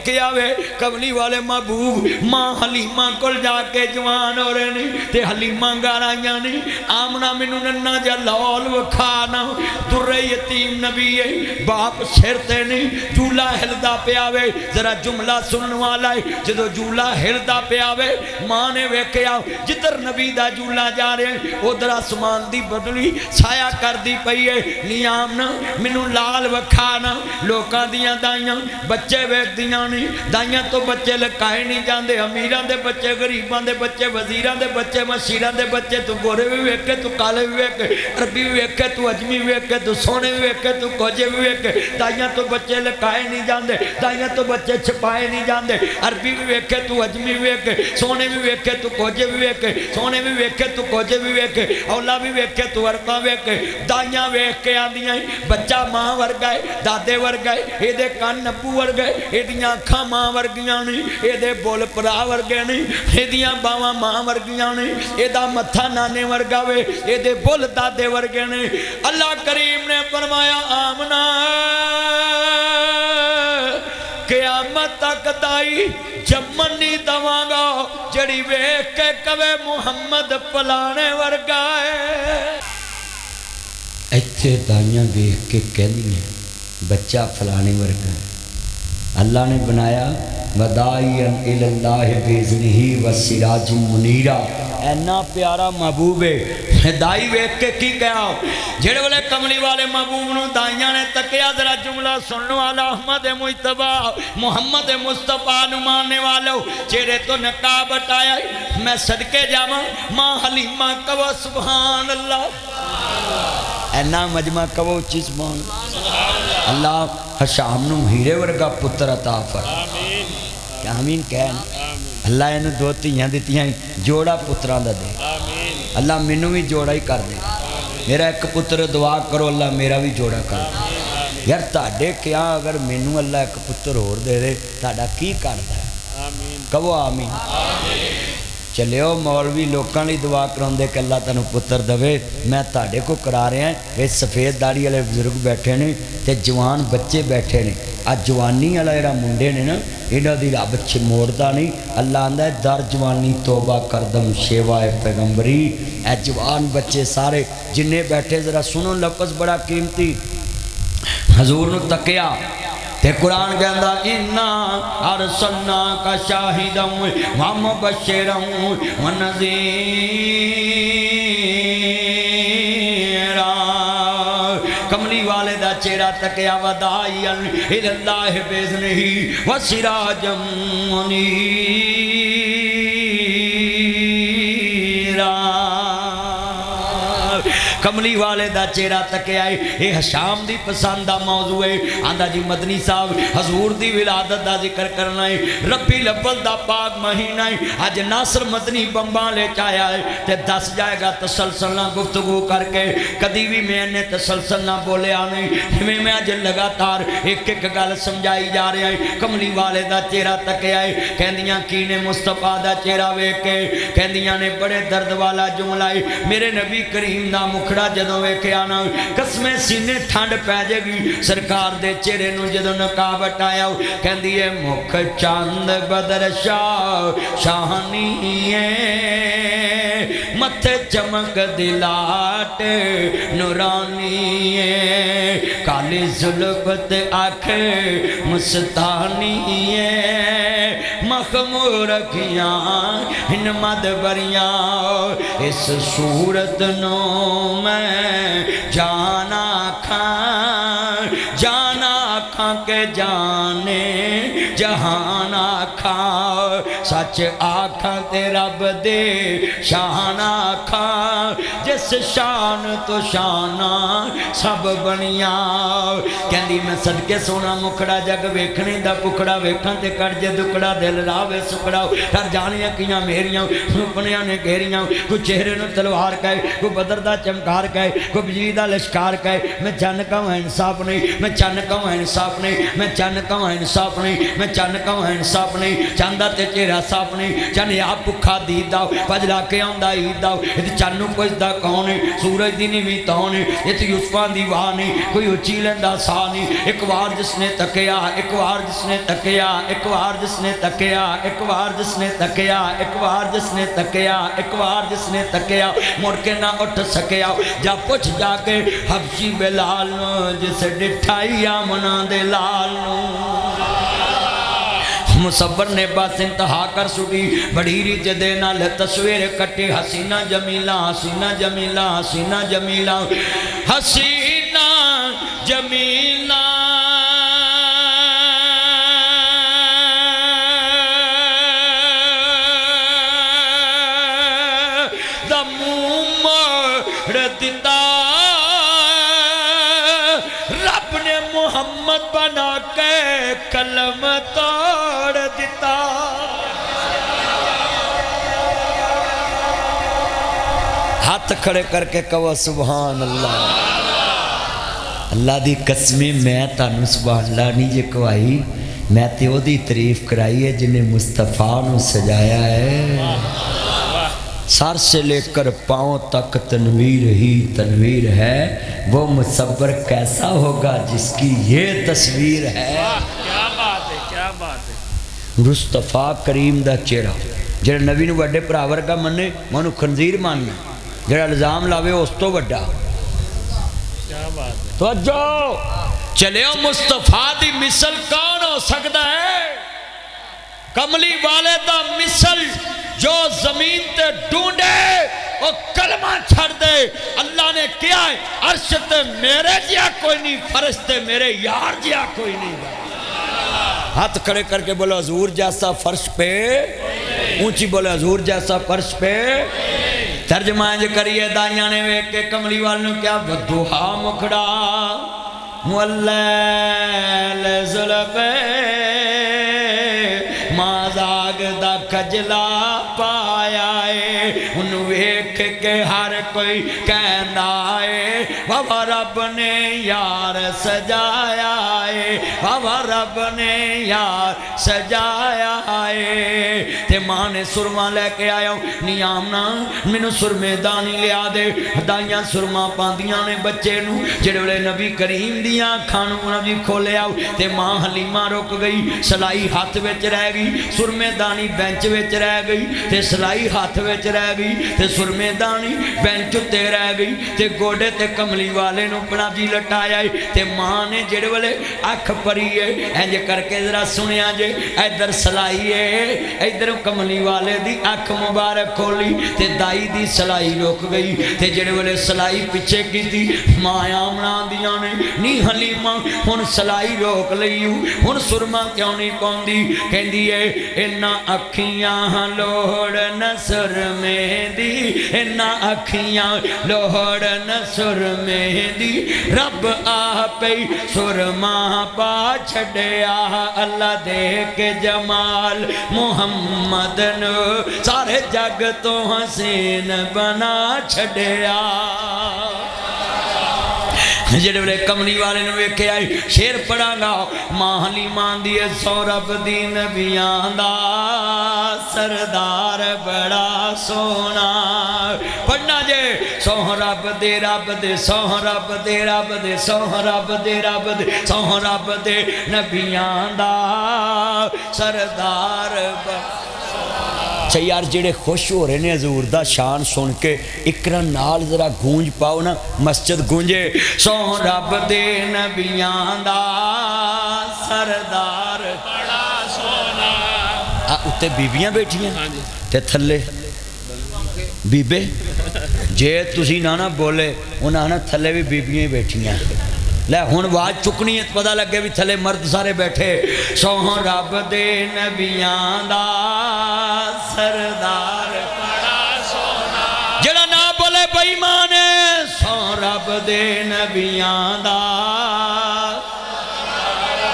वेखे आवे कमली वाले महबूब मां हलीमा कोल जाके जवान हो रहे ने ते हलीमा गाराइयां ने आमना मैनू नन्ना जा लौल विखा ना दुर्रे यतीम नबी है बाप सिर ते नहीं झूला हिलदा पिया वे जरा जुमला सुनने वाला है जदों झूला हिलदा पिया वे मां ने वेख्या जिधर नबी दा झूला जा रहा उधर आसमान दी बदली छाया करदी पई है नियाम ना मैनू लाल विखा ना लोकां दियां दाइयां बच्चे वेखदियां ने दाइयां तो बच्चे लकाए नहीं जाते अमीरां दे बच्चे गरीबां दे बच्चे वजीरां दे बच्चे मशीरां दे बच्चे तू गोरे भी वेखे तू काले भी वेखे अरबी भी वेखे तू अजमी भी वेखे तू सोने भी वेखे तू कोजे भी वेखे दाइयां तो बच्चे लकाए नहीं जाते दाइयां तो बच्चे छपाए नहीं जाते अरबी भी वेखे तू अजमी भी वेखे सोने भी वेखे तू कोजे भी वेखे सोने भी वेखे तू कोजे भी वेखे औला भी वेखे तू अरबा वेखे दाइयां वेख के आंदियां बच्चा मां वर्गा है दादे वर्गा है ये कन नब्बू वर्गा है ये अखा मां वर्गियां ने ये बुल भरा वर्गे ने ये बावां मां वर्गियां ने यदा मत्था नाने वर्गा वे ये बुल दादे वर्गे ने अल्लाह करीम ने फरमाया आमना क़यामत तक दाई जम्मन नहीं दवांगा जड़ी वेख के कवे मुहम्मद फलाने वर्गा है इत्थे दाइयां वेख के कहदियां बच्चा फलाने वर्गा अल्लाह ने बनाया वदाइयन इलल्लाह बिइज़्निही व सिराजुम मुनीरा ऐना प्यारा महबूब है दाई वेख के की कहा जेड़े वाले कमली वाले महबूब नूं दाइयां ने तकिया जरा जुमला सुनने वाला अहमद मुजतबा मुहम्मद मुस्तफा नूं मानने वालों चेहरे तो नकाब हटाया मैं सदके जावां मां हलीमा कहो सुभान अल्लाह ऐना मजमा कहो उच्ची सुभान अल्लाह हशाम नूं हीरे वर्गा पुत्र अता फरमा आमीन कह अल्लाह इन्हूं दो धीयां दित्तियां जोड़ा पुत्रां दा दे अल्लाह मैनू भी जोड़ा ही कर दे मेरा एक पुत्र दुआ करो अल्लाह मेरा भी जोड़ा कर दे यार ताडे क्या अगर मैनू अल्लाह एक पुत्र होर दे दे ताडा की करदा कहो आमीन चलियो मौलवी लोगों की दुआ कराते कि अल्लाह तेन पुत्र दवे मैं ताड़े को करा रहा ये सफ़ेद दाड़ी वाले बजुर्ग बैठे ने ते जवान बच्चे बैठे ने आ जवानी वाला जरा मुंडे ने ना इन्हों की रब मोड़ता नहीं अल्लाह आंदा दर जवानी तोबा करदम शेवा है पैगंबरी ए जवान बच्चे सारे जिन्ने बैठे जरा सुनो लफ्ज़ बड़ा कीमती हजूर नूं तकिया ते कुरान कहता इन्ना अरसलना का शाहिदम व मुबश्शिरम व नज़ीरा कमली वाले दा चेहरा तकिया वदाइयन इलल्लाह बिइज़्निही व सिराजम मुनीरा कमली वाले दा चेहरा तकिया ये हशाम दी पसंद दा मौजू है आंदा जी मदनी साहब हजूर दी विलादत दा जिक्र करना है रब्बी लव्वल दा पाक महीना है अज नासर मदनी बंबा ले आया है ते दस जाएगा तसलसल ना गुफ्तगू करके कदी भी मैंने तसलसल ना बोलिया नहीं जिवें मैं अज लगातार एक एक गल समझाई जा रहा है कमली वाले दा चेहरा तकिया है कहंदियां की ने मुस्तफा दा चेहरा वेख के कहंदियां ने बड़े दर्द वाला जुमला है मेरे नबी करीम दा मुख जदों वेख्या ना कसमें सीने ठंड पै जाएगी सरकार दे चेहरे नूं जदों नकाब हटाया कहंदी है मुख चंद बदर शाह शाहनी मथे चमक दिलाट नूरानी काली जुल्फत आँख मुस्तानी मखमूर रखियां इन मद बरिया इस सूरत नो मैं जाना खां के जाने जहान आखा सच आखा ते रब दे शान आखा जिस शान तो शाना सब बनिया कहंदी मैं सदके सोना मुखड़ा जग वेखने दा पुखड़ा वेखण ते कट जे दुकड़ा दिल रावे सुकड़ा कर जानिया कियां मेरियां सुपनियां ने घेरियां कोई चेहरे नूं तलवार कहे कोई बदर दा चमकार कहे कोई बिजली दा लश्कार कहे मैं चन्न कवां इंसाफ नहीं मैं चन्न कवां इंसाफ नहीं मैं चन्न कवां इंसाफ नहीं मैं चन्न कवां इंसाफ नहीं चांदा ते चेहरा प्यासा अपनी चने आप भुखा दीद दा भजला के आंदा ईद दा चन्नू पुछदा कौन है सूरज दी नीवी तौन है इत्थे यूसुफां दी वाह नहीं कोई उची लैंदा सा नहीं एक बार जिसने तकिया एक बार जिसने तकिया एक बार जिसने तकिया एक बार जिसने तकिया एक बार जिसने तकिया एक बार जिसने तकिया मुड़ के ना उठ सकिया जा पुछ जाके हबशी बिलाल जिस डिठाई आमना दे लाल मुसव्वर ने बस इंतहा कर सुटी बड़ी रिज दे नाल तस्वीर कटी हसीना जमीला हसीना जमीला हसीना जमीला हसीना जमीला रब ने मोहम्मद बना के कलम तोड़ दिता हाथ खड़े करके कहो सुभान अल्लाह अल्लाह दी कसमें मैं तानू सुभान अल्लाह नहीं जे कहवाई मैं तो ओदी तारीफ कराई है जिन्हें मुस्तफा नू सजाया है सर से लेकर पाँव तक तनवीर ही तनवीर है वो मुसव्वर कैसा होगा जिसकी ये तस्वीर है क्या बात है क्या बात है मुस्तफा करीम दा चेहरा जो नबी नूं वड्डे भरा वर्गा मन्ने मैं खंजीर मानना जो इल्जाम लावे उस तो वड्डा क्या बात है तो जो चलियो मुस्तफा दी मिसल कौन हो सकता है कमली वाले दा मिसल जो जमीन ते ढूंढे वो कलमा छड़ दे अल्लाह ने किया है अर्श ते मेरे जिया कोई नहीं फर्श ते मेरे यार जिया कोई नहीं हाथ खड़े करके बोलो हजूर जैसा फर्श पे ऊंची बोलो हजूर जैसा फर्श पे तर्जमा इंज करिए दाइया ने वेख के कमली वाल नूं क्या वदुहा मुखड़ा मुअल्लैल ज़ुल्फ़े माजाग दा खजला पाया है उन वेख के हर कोई कहना है बाबा रब ने यार सजाया है बाबा रब ने यार सजाया है ते मां ने सुरमा लेके आया नियामना मैनू सुरमेदानी लिया दे हदाइयां सुरमा पांदियां ने बच्चे नू जेड़े वेले नबी करीम दियां अखां नू नबी खोलिया ते मां हलीमा रुक गई सलाई हाथ विच रह गई सुरमेदानी बेंच विच रह गई ते सलाई हाथ विच रह गई ते सुरमेदानी बेंच उत्ते रह गई ते गोडे ते कमली वाले नू पनाजी लटाया ते मां ने जेड़े वेले अख भरी है इंज करके जरा सुनिया जे इधर सलाई है इधर कमली वाले दी अख मुबारक खोली ते दाई दी सलाई रुक गई ते जेड़े वेले सलाई पिछे कीती मां आमना दियां ने नी हलीमा हुण सलाई रोक लई हुण सुरमा क्यों नहीं पाउंदी कहंदी है इन्ना अखियां लोड़ नसर मेहंदी इन्ना अखियां लोड़ नसर मेहंदी रब आपे सुरमा पा छड़िया अल्लाह दे के जमाल मुहम्मद नु सारे जग तो हसीन बना छड़िया जेड़े वेले कमली वाले ने वेखे आई शेर पढ़ांगा मां हलीमा दी सौ रब दी नबियां दा सरदार बड़ा सोना पढ़ना जे सौ रब दे सौ रब दे सौ रब दे सौ रब दे नबियां दा सरदार अच्छा यार जेड़े खुश हो रहे ने हजूर दा शान सुन के इकरा नाल जरा गूंज पाओ ना मस्जिद गूंजे सौ रब दे नबियां दा सरदार बड़ा सोना उत्ते बीबियां बैठियां ते थल्ले बीबे जे तुसी ना बोले उन्हें ना थल्ले भी बीबियां बैठियां ले हुण आवाज चुकनी है पता लगे भी थले मर्द सारे बैठे सौ रब दे नबियां दा सरदार बड़ा सोना जेड़ा ना बोले बेईमान सौ रब दे नबियां दा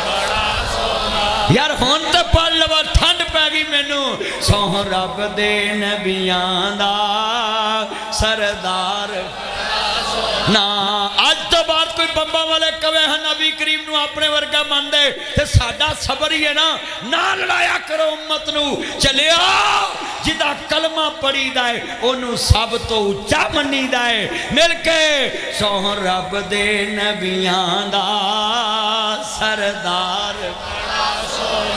बड़ा सोना यार हुण ते पढ़ लवा ठंड पै गई मैनू सौ रब दे नबियां दा सरदार ना अज तो बाद कोई बंबा वाले कवे हैं नबी करीम नू अपने वर्गा मन दे ते साडा सबर ही है ना लड़ाया करो उम्मत नू। चलिया जिदा कलमा पढ़ीदा है ओनू सब तो उच्चा मनीदा है। मिल के सोह रब दे नबियां दा सरदार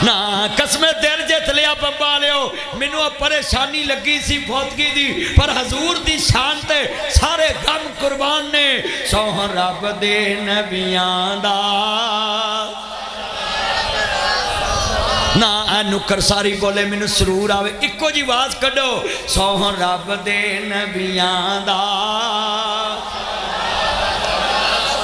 ना कसमे दिल जित लिया बंबा लियो। मैनू परेशानी लगी सी फौतगी दी पर हजूर दी शान ते सारे गम कुर्बान ने। सोह रब दे नबियां दा ना नुकर सारी बोले मैनू सरूर आवे इको जी आवाज कढ़ो। सोह रब दे नबियां दा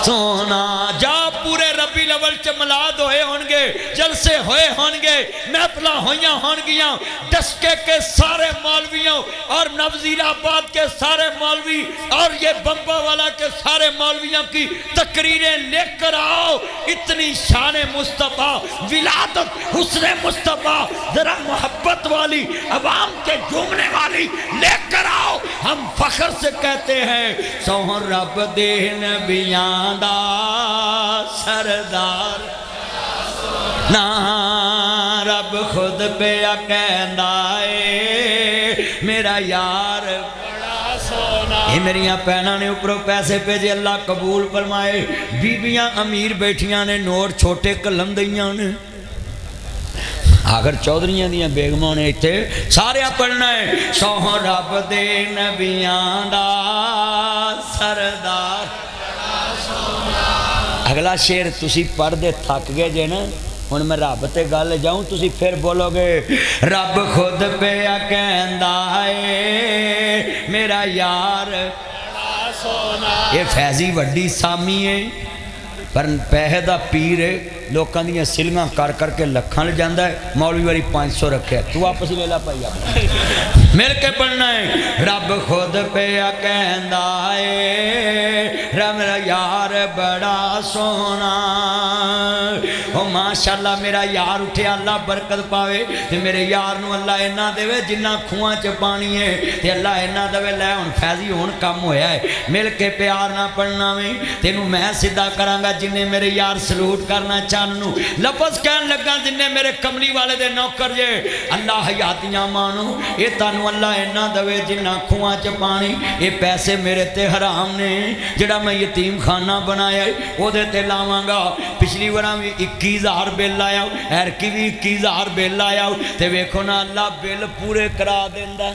सोना जा पूरे रबी लवल च मिलाद होए होंगे जलसे होए होंगे महफिल होइयां होंगियां। डस्के के सारे मौलवियों और नवजीराबाद के सारे मौलवी और ये बम्बा वाला के सारे मौलवियों की तकरीरें लेकर आओ। इतनी शान मुस्तफ़ा विलादत हुस्न मुस्तफ़ा जरा मोहब्बत वाली अवाम के झूमने वाली लेकर आओ। हम फख्र से कहते हैं सोह रब दे नबियां दा सरदार ना रब खुद पे कहंदा ए मेरा यार बड़ा सोना। ये मेरिया भैनों ने उपरों पैसे भेजे अल्लाह कबूल फरमाए। बीबियां अमीर बैठियां ने नोट छोटे कलम दईयां ने आखिर चौधरियां दियां बेगमां ने इत्थे सारे पढ़ना है। सोह रब दे नबियां दा सरदार। अगला शेर तुसी पढ़दे थक गए जे ना हुण मैं रब ते गल जाऊं तुसी फिर बोलोगे रब खुद पे कहंदा ए मेरा यार सोना। ये फैजी वड्डी सामी है पर पैसे दा पीर है। लोगों दी सिलंगां कर करके लखां ले जांदा है। मौलवी वाली 500 रखे तू आपस ले ला भाई आप मिल के पढ़ना है। रब खुद पे कहंदा ए मेरा यार बड़ा सोना। ओ माशाअल्लाह मेरा यार उठे अल्लाह बरकत पावे ते मेरे यार नू अल्लाह इन्ना देवे जिन्ना खूहां च पानी है ते अल्लाह इन्ना देवे। लै हुण फैजी हुण कम होया है। मिल के प्यार ना पढ़ना वे तेनू मैं सीधा करांगा जिन्ने मेरे यार सलूट करना चानू लफज कहन लगा जिन्ने मेरे कमली वाले दे नौकर जे अल्लाह हयातियां मानो ये तानू अल्लाह इन्ना दवे जिन्ना खूहां च पानी। ये पैसे मेरे ते हराम ने जिहड़ा मैं यतीम खाना बनाया ओदे ते लावांगा। पिछली बार भी 21,000 बिल आया ऐरकी भी 21,000 बिल आया ते वेखो ना अल्लाह बिल पूरे करा देंदा।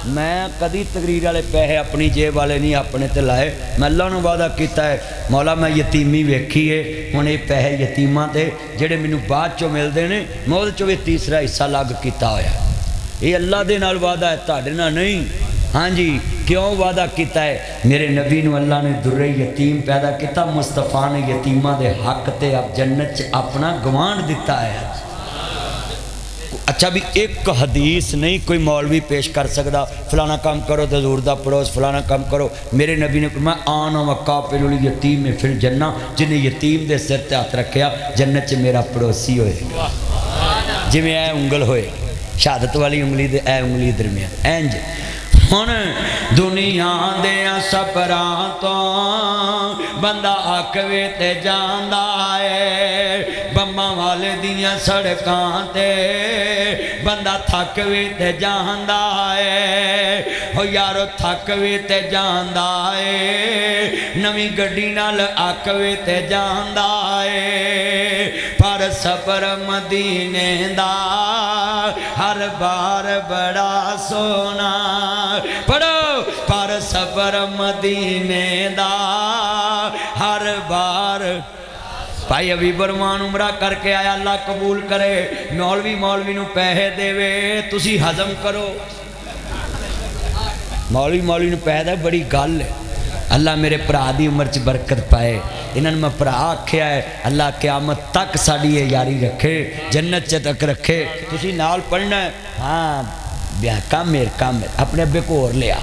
मैं कदी तकरीर वाले पैसे अपनी जेब वाले नहीं अपने ते लाए। मैं अल्लाह ने वादा किया है मौला मैं यतीमी वेखी है हुण ये पैसे यतीमां ते जेड़े मैनू बाद चों मिलते हैं मैं उहदे चों भी तीसरा हिस्सा अलग किया होया। ये अल्लाह दे नाल वादा है तुहाडे नाल नहीं। हाँ जी क्यों वादा किया है मेरे नबी नू अल्लाह ने दुर्रे यतीम पैदा किया। मुस्तफा ने यतीमां दे हक ते अब जन्नत च अपना गवांढ दिता है। अच्छा भी एक हदीस नहीं कोई मौलवी पेश कर सकता फलाना काम करो तो हजूर दा पड़ोस फलाना काम करो। मेरे नबी ने फरमाया आना वक्का पिलुल यतीम में फिर जन्ना जिन्हें यतीम के सिर ते हथ रखा जन्नत च मेरा पड़ोसी होएगा। जिवें ऐ उंगल होए शहादत वाली उंगली दे ऐ उंगली दरमियान इंज। हुण दुनिया दे सफरां तो बंदा अकवे ते जांदा है। बम्बां वाले दियां सड़कां ते बंदा थक वे ते जांदा है। हो यारो थक वे ते जांदा है। नवीं गड्डी नाल अक वे ते जांदा है। पर सफर मदीने दा हर बार बड़ा सोना। पढ़ो पर सफर मदीने दा हर बार। भाई अभी बरमान उमरा करके आया अल्लाह कबूल करे। मौलवी नू पैसे देवे तुसी हजम करो। मौलवी नू पैसे दे बड़ी गल है। अल्लाह मेरे भरा दी उम्र च बरकत पाए। इन्होंने मैं भरा आख्या है अल्लाह क़यामत तक साड़ी ये यारी रखे जन्नत च तक रखे। तुसी नाल पढ़ना है। हाँ ब्याह काम अपने अब्बे को और लिया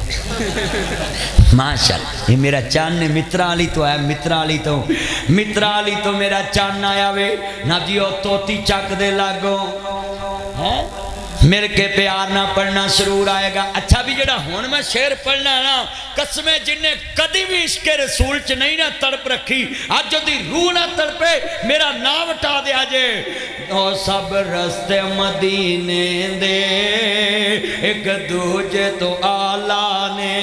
माशाअल्लाह। ये मेरा चन्न है मित्रा वाली तो है मित्रा वाली तो मेरा चन्न आया वे ना जी ओ तोती चक दे लागो है मिल के प्यार ना पढ़ना जरूर आएगा। अच्छा भी जड़ा हुण मैं शेर पढ़ना ना, कसमें जिन्हें कदी भी इश्क रसूल च नहीं ना तड़प रखी, अज ओदी रूह ना तड़पे मेरा नाम हटा दिया जे। ओ सब रस्ते मदीने दे एक दूजे तो आला ने,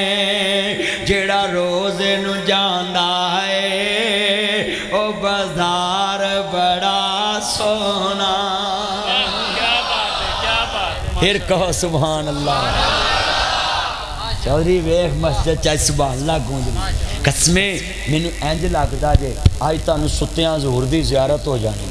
जेड़ा रोज नू जांदा है ओ बाजार बड़ा सोना। फिर कहो सुभान अल्लाह। चौधरी वेख मस्जिद च सुभान अल्लाह गूंजदी। कसमें मैनू इंज लगदा जे अज तुहानू सुत्तियां हजूर दी ज़ियारत हो जानी।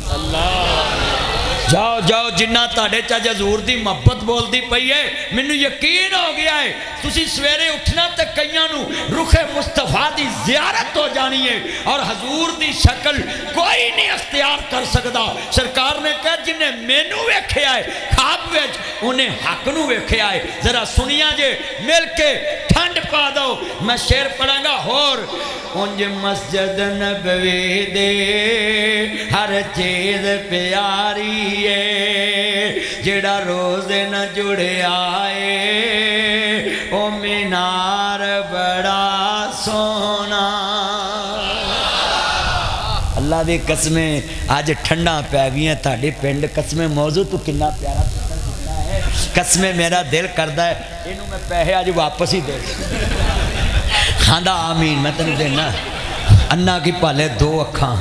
जाओ जाओ जिन्ना तुहाडे च अज हजूर दी मोहब्बत बोलदी पई है, मैनू यकीन हो गया है तुसी सवेरे उठना तो कईयां नू रुखे मुस्तफा दी ज़ियारत हो जानी है और हजूर दी शक्ल कोई नहीं अख्तियार कर सकता। सरकार ने कहा जिन्हें मैनू वेख्या है ख्वाब विच उन्हें हक नू वेख्या है। जरा सुनिया जे मिल के ठंड पा दो। मैं शेर पढ़ांगा होर। उंज मस्जिद नबवी दे हर चीज प्यारी है, जेड़ा रोज न जुड़िया है ओ मीनार बड़ा सोना। अल्लाह दी कसमें अज ठंडा पै गई ताड़े पिंड। कसमें मौजू तू कितना प्यारा है। कसमें मेरा दिल करता है इनू मैं पैसे अज वापस ही दे। खांदा आमीन। मैं तेन देना अन्ना की पाले दो अखा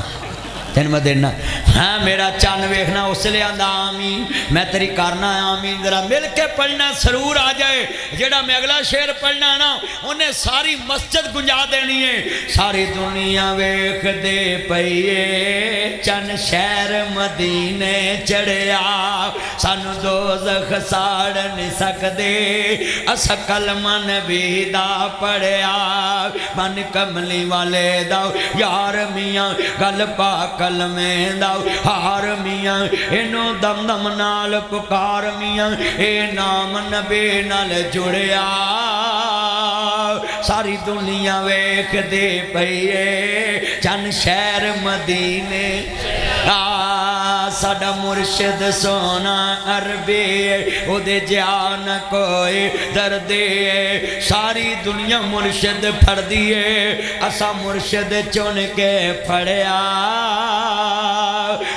तेन मैं देना। हाँ मेरा चन्न वेखना उसले आंदा आमीन। मैं तेरी करना आमीन। जरा मिल के पढ़ना सरूर आ जाए। जेड़ा मैं अगला शेर पढ़ना ना उन्हें सारी मस्जिद गुंजा देनी है। सारी दुनिया वेख दे पईए चन्न शहर मदीने चढ़िया, सानू दोज़ख साड़ नहीं सकदे अस कलमा नबी दा पढ़िया। मन कमली वाले दा यार मियाँ गल पाक कलमे दाओ हार मियाँ इनो दम दम नाल पुकार मियाँ ए नाम नबी नाल जुड़िया। सारी दुनिया वेख दे पईए चन शहर मदीने। साडा मुर्शिद सोना अरबी ओदे जान कोई दर्दे। सारी दुनिया मुर्शिद फड़ दिए असा मुर्शिद चुन के फड़िया।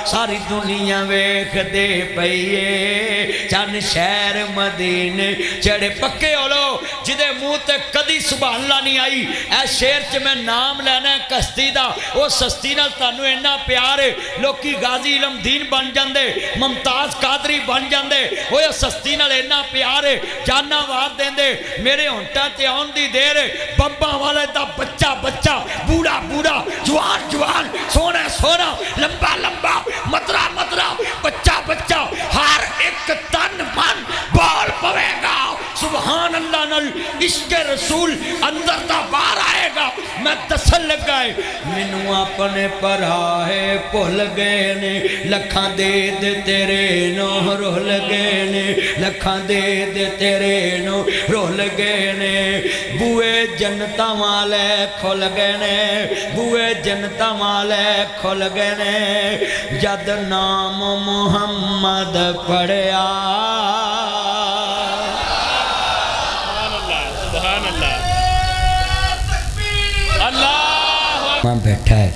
सारी दुनिया वेख दे पईए चन शहर मदीने चढ़े। पक्के होलो जिदे मुंह ते कदी सुभान अल्लाह नहीं आई। ऐ शेर च मैं नाम लेना है कश्ती दा। वो सस्ती नाल तानू इन्ना प्यार है लोकी गाजी इलम दीन बन जाते, मुमताज कादरी बन जाते। वो सस्ती नाल इन्ना प्यार है जाना वार देंदे। मेरे होंठा ते आउण दी देर बब्बा वाले दा बच्चा बच्चा बूढ़ा बूढ़ा जवान जवान सोना सोना लंबा लंबा मतरा मतरा बच्चा बच्चा हर एक तन मन बोल पवेगा सुभान अल्लाह नल। इश्क रसूल अंदर दा बाहर आएगा। मैं दसन लगा है मैनू अपने पराहे भुल गए ने लखां दे तेरे नो रुल गए ने लखां दे तेरे नो रुल गए ने। बूए जनता वाले खुल गए ने बूए जनता वाले खुल गए ने जद नाम मुहम्मद पढ़िया। बैठा है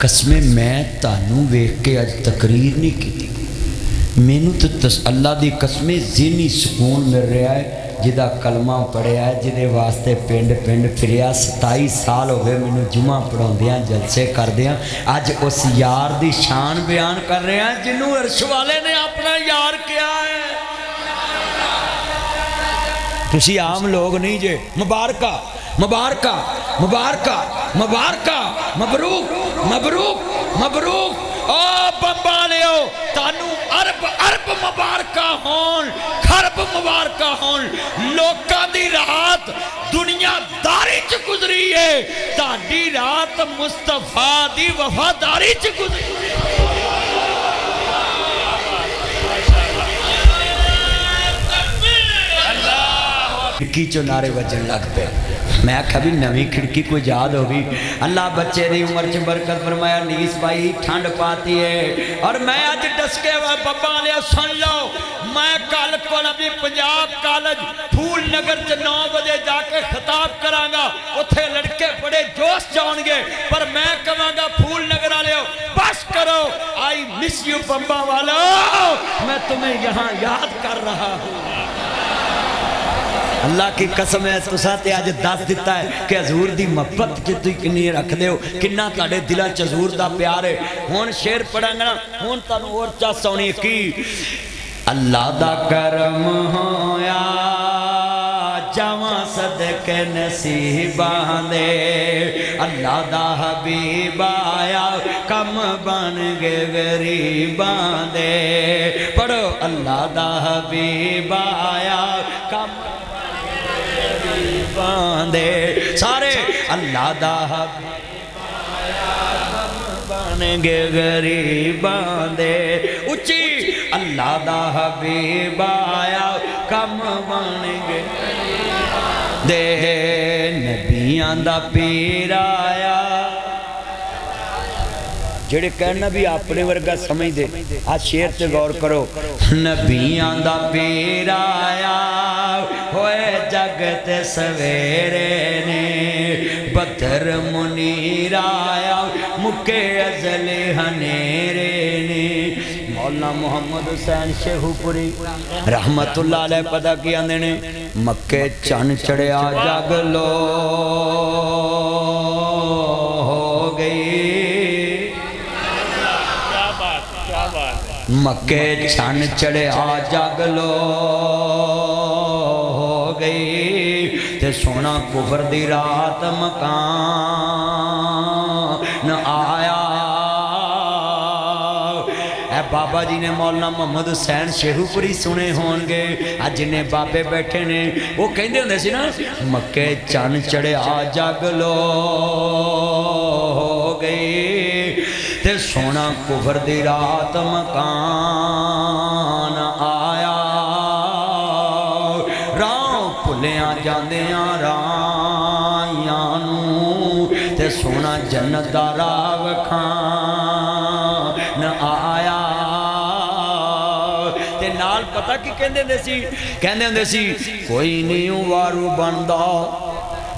कसमें मैं तानू वेख के अज तकरीर नहीं की। मैनू तो अल्लाह की कसमें ज़हनी सुकून मिल रहा है जिदा कलमा पढ़िया है जिदे वास्ते पिंड पिंड फिरिया। 27 साल हो गए मैनू जुमा पढ़ाउंदियां जलसे करदियां। अज उस यार की शान बयान कर रहे हैं जिन्हों अर्श वाले ने अपना यार किया है। तुसी आम लोग नहीं जे। मुबारका मुबारका मुबारका मुबारका मबरूक मबरूक मबरूक। ओ बब्बा लियो तानू अरब अरब मुबारका होन खरब मुबारका होन। लोकां दी रात दुनियादारी च गुजरी है ताडी रात मुस्तफा दी वफादारी च गुजरी। खिड़की चो नारे बजन लग पे। मैं आख्या भी नवी खिड़की को याद होगी। अल्लाह बच्चे की उम्र च बरकत फरमाया नीस पाई ठंड पाती है। और मैं अज डस के बब्बा लिया सुन लो मैं कल भी पंजाब कॉलेज फूल नगर च 9 बजे जाके खिताब करांगा, उत्थे लड़के बड़े जोश जाओगे, पर मैं कहांगा फूल नगर वाले बस करो, आई मिस यू बम्बा वालो, मैं तुम्हें यहाँ याद कर रहा हूँ। अल्लाह की कसम है तुसा ते अज दस दिता है कि हजूर दी मोहब्बत च तुसीं किन्नी रखदे हो, किन्ना तुहाडे दिलां च हजूर दा प्यार है। हुण शेर पढ़ांगा ना, हुण तुहानूं होर चस आउणी की अल्लाह दा करम होया जावां सदके नसीबां दे, अल्लाह दा हबीब आया कम बन गए गरीबां दे। पढ़ो अल्लाह दा हबीब आया कम दे, सारे अल्लाह दा हबीब आया कम बन गए गरीबां दे। उच्ची अल्लाह दा हबीब आया कम बन गए दे, नबियां दा पीर आया। जेड़े कहना भी अपने वर्गा समझते, आज शेर से गौर करो, नबियां दा पीर आया होए जगत सवेरे ने, बदर मुनीर आया मुके अजले हनेरे ने। मौलाना मोहम्मद हुसैन शेखुपुरी रहमतुल्लाह अलैह पता की आंदे ने, मक्के चन चढ़िया जग लो हो गई, मक्के छन चढ़िया जग लो हो गई, ते सोना कुफर दी रात मकान आया। बाबा जी ने मौलाना मोहम्मद हुसैन शेखुपुरी सुने होंगे, आज जिन्हें बाबे बैठे ने वो कहते होंगे सी ना, मक्के चन चढ़िया जग लो हो गई, ते सोना कुफर दी रात मकान आया। राह भुलिया जांदिया राहियां नूं, ते सोना जन्नत दा राह वखान आया। ते नाल पता की कहंदे हुंदे सी, कहंदे हुंदे सी कोई नहीं वारू बनदा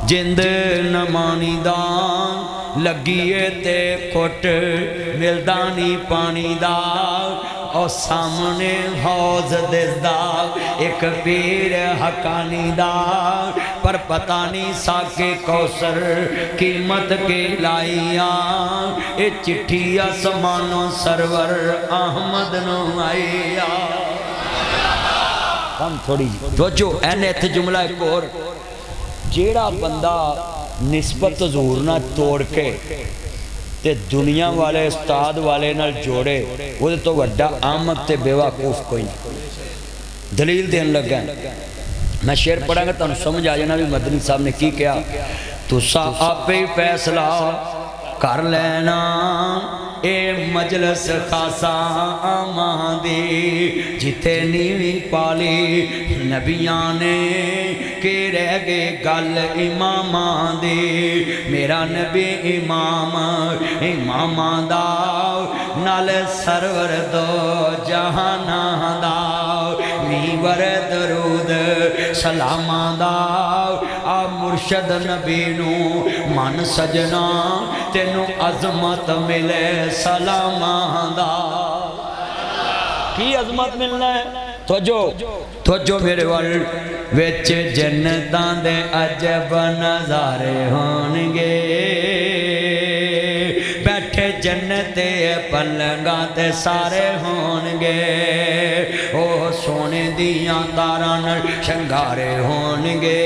जिंद न मानीदा, लगिए ते कुट मिलदा नहीं पानी दा, और सामने हौज दिसदा एक पीर हकानी दा, पर पता नहीं साके कौसर कीमत के लाइया, ये चिट्ठी आसमानों सरवर अहमद नूं आईया। हम थोड़ी तो जो एने इत्थे जुमला एक और, जेड़ा बंदा निस्बत हजूर ना तोड़ के ते दुनिया वाले उस्ताद वाले नाल जोड़े, वो तो वड्डा आमद ते बेवकूफ कोई नहीं। दलील देन लगा, मैं शेर पढ़ांगा तुहानूं समझ आ जाना भी मदनी साहब ने की कहा। तुसा आपे ही फैसला कर लेना, ए मजलस खासा आमां दी, जिथे नीवी पाली नबियां ने के रह गए गल इमामां दी। मेरा नबी इमाम इमामां दा, नाल सरवर दो जहानां दा, मीवर दरूद सलामां दा, आ मुर्शद नबी नूं मन सजना, तेनू अजमत मिले सलामां दा। की अजमत मिलना है? तवज्जो मेरे वाल विच जन्नतां दे अजब नज़ारे होणगे, बैठे जन्नत पलंगां ते सारे होणगे, ओ सोने दियां तारां नाल शंगारे होणगे,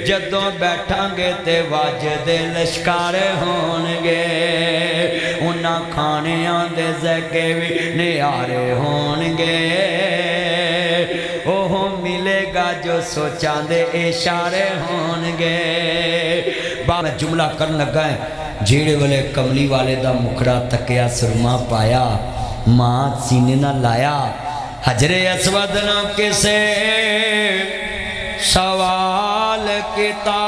जदों बैठांगे ते वजदे लश्कारे होणगे, उन्हां खाणियां दे ज़ैके भी नियारे होणगे, ओह मिलेगा जो सोचां दे इशारे होणगे। मैं जुमला कर लगा है, जेड़े वेले कमली वाले दा मुखड़ा तकिया सुरमा पाया, मां सीने ना लाया, हजरे असवद ना किसे सवाल किता,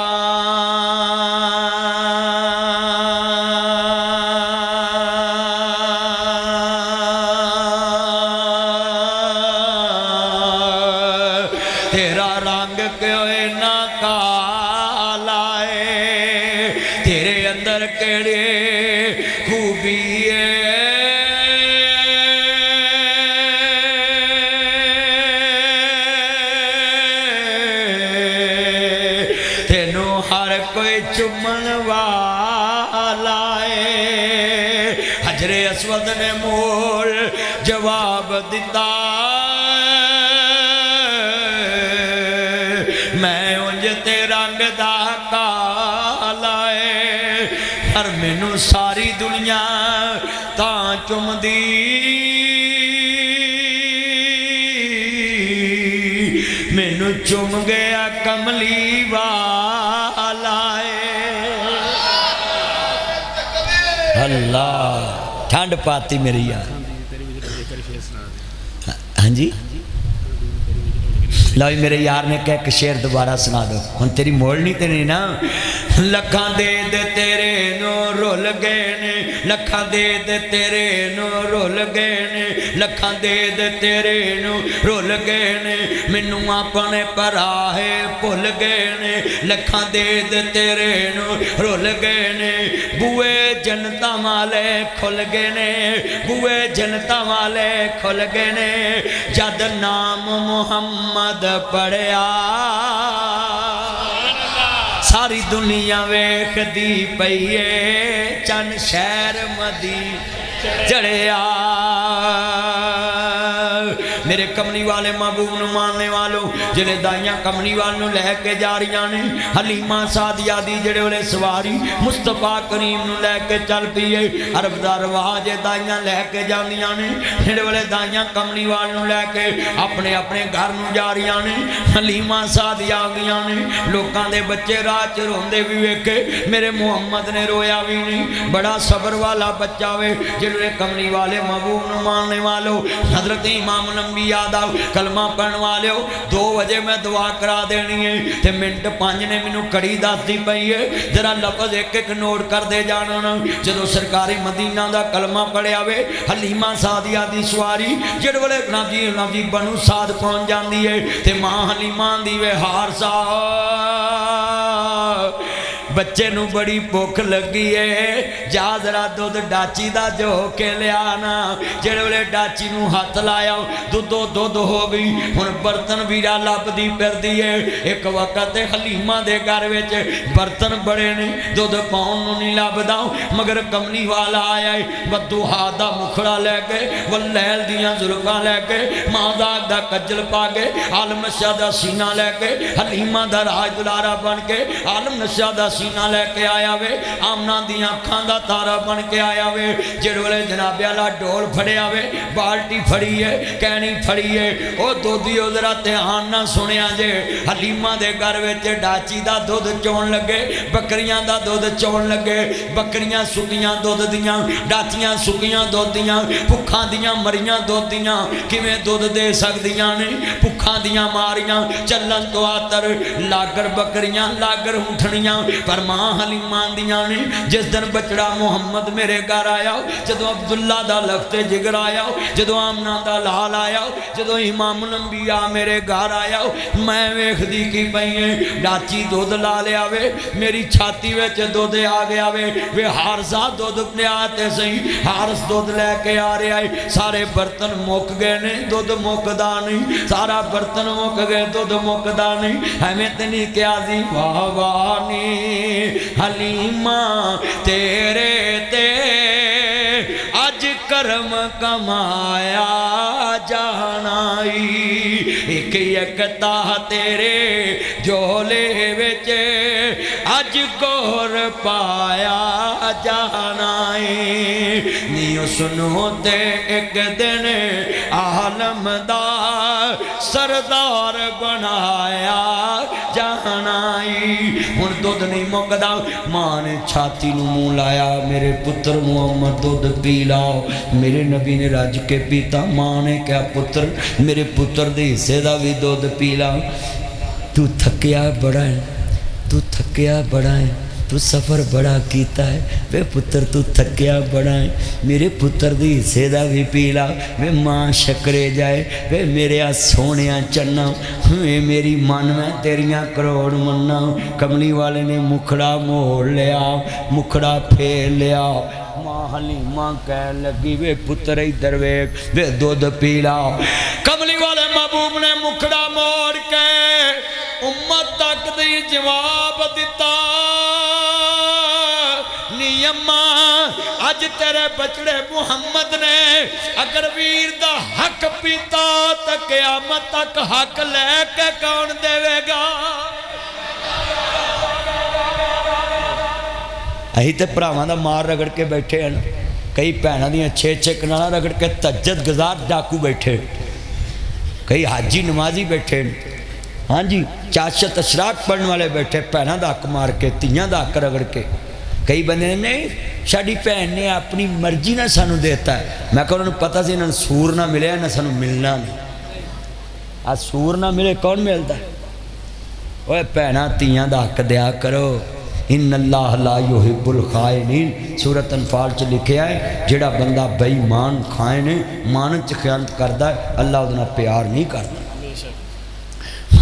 चुमन वाला है। हजरे असवद ने मोल जवाब दिता, मैं उंज ते रंग दा काला है, पर मैनू सारी दुनिया तां चुमदी, मैनू चुम गया कमली वाला है। अल्लाह ठंड पाती मेरी यार। हाँ जी लो मेरे यार ने कहा एक शेर दोबारा सुना दो। हुण तेरी मोड़नी तो नहीं ना। लखा दे तेरे नो रुल गए ने, लखा दे तेरे नो रुल गए ने, लखा दे तेरे नो रुल गए ने, मैनू अपने पराहे भुल गए ने, लखा दे तेरे नो रुल गए ने, बुए जनता वाले खुल गए ने, बुए जनता वाले खुल गए ने, जद नाम मुहम्मद पढ़िया सारी दुनिया वेखदी पई है, चन शहर मदी चढ़िया। मेरे कमली वाले महबूब नूं मानने वालों, जिहड़े दाइयां कमली वाल नूं लैके जा रही ने, हलीमा सादिया दी जिहड़े वेले सवारी मुस्तफा करीम नूं लैके चल पई है। अरब दा रिवाज दाइयां लैके जांदियां ने, जिहड़े वेले दाइयां कमली वाल नूं लैके अपने अपने घर नूं जा रही ने, हलीमा सादिया आ गईयां ने। लोकां दे बच्चे राह च रोंदे भी वेखे, मेरे मुहम्मद ने रोया भी नहीं। बड़ा सबर वाला बच्चा वे, जिहड़े कमली वाले महबूब नूं मानने वालों, हजरत इमाम नबी याद आओ कलमा पढ़न वाले 2 बजे मैं दुआ करा देनी है, ते मिनट 5 ने मैनू कड़ी दसदी पई है। जरा लफज एक एक नोट करते जाना। जो सरकारी मदीना का कलमा पढ़िया वे, हलीमा सादिया की सवारी जिहड़े वेले नाजी बनू साध पहुँच जाती है, ते मां हलीमा दी वे हार सा बच्चे नू बड़ी भुख लगी है, जा जरा दुध डाची दा जो के लिया ना। जेड़े वेले डाची नू हथ लाया दुधो दुध हो गई। हुण बर्तन वीरा लभदी फिरदी है। एक वक्त हलीमा दे घर विच बर्तन बड़े ने, दुध पाउण नू नहीं लभदा, मगर कमली वाला आया है बदुहा दा मुखड़ा लैके, वलैल दियां जुल्फां लैके, मादाग दा कज्जल पा के, आलम नशा दा सीना लैके, हलीमा दा राज दुलारा बन के आलम नशा दा सीना लैके आया वे, आमना दियां अखां दा तारा बन के आया वे। जिहड़े वेले जनाबे वाला डोल फड़िया वे, बाल्टी फड़ी है, कैनी फड़ी है, ओ दोधी उधरा ध्यान ना सुनिया जे। हलीमा दे घर विच डाची दा दुध चोण लगे, बकरियां दा दुध चोण लगे। बकरियां सुकियां दुध दियां, डाचियां सुकियां दुध दियां, भुखां दियां मरियां दुध दियां किवें दुध दे सकदियां ने। भुखां दियां मारियां चलन तो आतर लागर बकरियां लागर ऊठणियां, पर मां हलीमा दियां ने। जिस दिन बचड़ा मुहम्मद मेरे घर आया, जदों अब्दुल्ला दा लखते जिगर आया, जदों आमना दा लाल आया, जदों इमाम नंबिया मेरे घर आया, मैं वेखदी की पई है डाची दुध ला लिया वे, मेरी छाती विच दुध आ गया वे। वे हारसा दुध लिया ते सही, हारस दुध लैके आ रहा है। सारे बर्तन मुक गए ने, दुध मुकदा नहीं, सारा बर्तन मुक गए, दुध मुकदा नहीं। एवें ते नहीं क्या जी वाह वाह नी हलीमा तेरे ते अज करम कमाया जानाई, एक एकता तेरे झोले विच अज गोर पाया जानाई। नी सुनो ते एक दिन आलम दा सरदार बनाया जानाई। हुण दुध नहीं मुकदा, मां ने छाती नूं मूँह लाया, मेरे पुत्र मुहम्मद दुध पी लाओ। मेरे नबी ने रज के पीता। मां ने कहा पुत्र मेरे पुत्र दे हिस्से दा भी दुध पी ला। तू थकिया बड़ा है, तू थकिया बड़ा है, तू सफ़र बड़ा किया है। वे पुत्र तू थकिया बड़ा है, मेरे पुत्र दी हिस्से दा भी पी ला। वे मां शकरे जाए, वे मेरे सोने चन्ना, वे मेरी मन में तेरिया करोड़ मन्ना। कमली वाले ने मुखड़ा मोड़ लिया, मुखड़ा फेर लिया। मां हलीमा कह लगी वे पुत्र इधर वेख, वे दुध पी ला। कमली वाले महबूब ने मुखड़ा मोड़ के उम्मत तक दी जवाब दिता। नी अम्मा अज तेरे बचड़े मुहम्मद ने अगर वीर दा हक पीता तो क़यामत तक हक लैके कौन देवेगा। अही तो भरावां दा मार रगड़ के बैठे हैं, कई भैनों दी 6-6 कनाल रगड़ के तज्जत गुजार डाकू बैठे, कई हाजी नमाजी बैठे, हाँ जी चाशत अशराक पढ़ने वाले बैठे, भैनों का हक मार के तियां का हक रगड़ के। कई बंदे नहीं साड़ी भैन ने अपनी मर्जी ना सानू देता है। मैं कहा उन्होंने पता से इन्होंने सूर ना मिले ना सानू मिलना नहीं। आ सूर ना मिले कौन मिलता है? ओए भैन तियां का हक दिया करो। इन अल्लाह ला युहिब्बुल खाइनीन सूरत अनफाल च लिखा है जेड़ा बंदा बेईमान खाए ने मान च खयानत करता है अल्लाह उहदे नाल प्यार नहीं करता।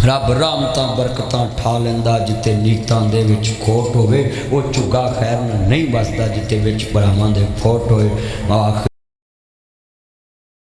रब रहमतां बरकतां ठा लेंदा जिते नीतां दे विच खोट होवे, वो चुगा खैर नहीं बसदा जिते विच भरावां दे खोट होए।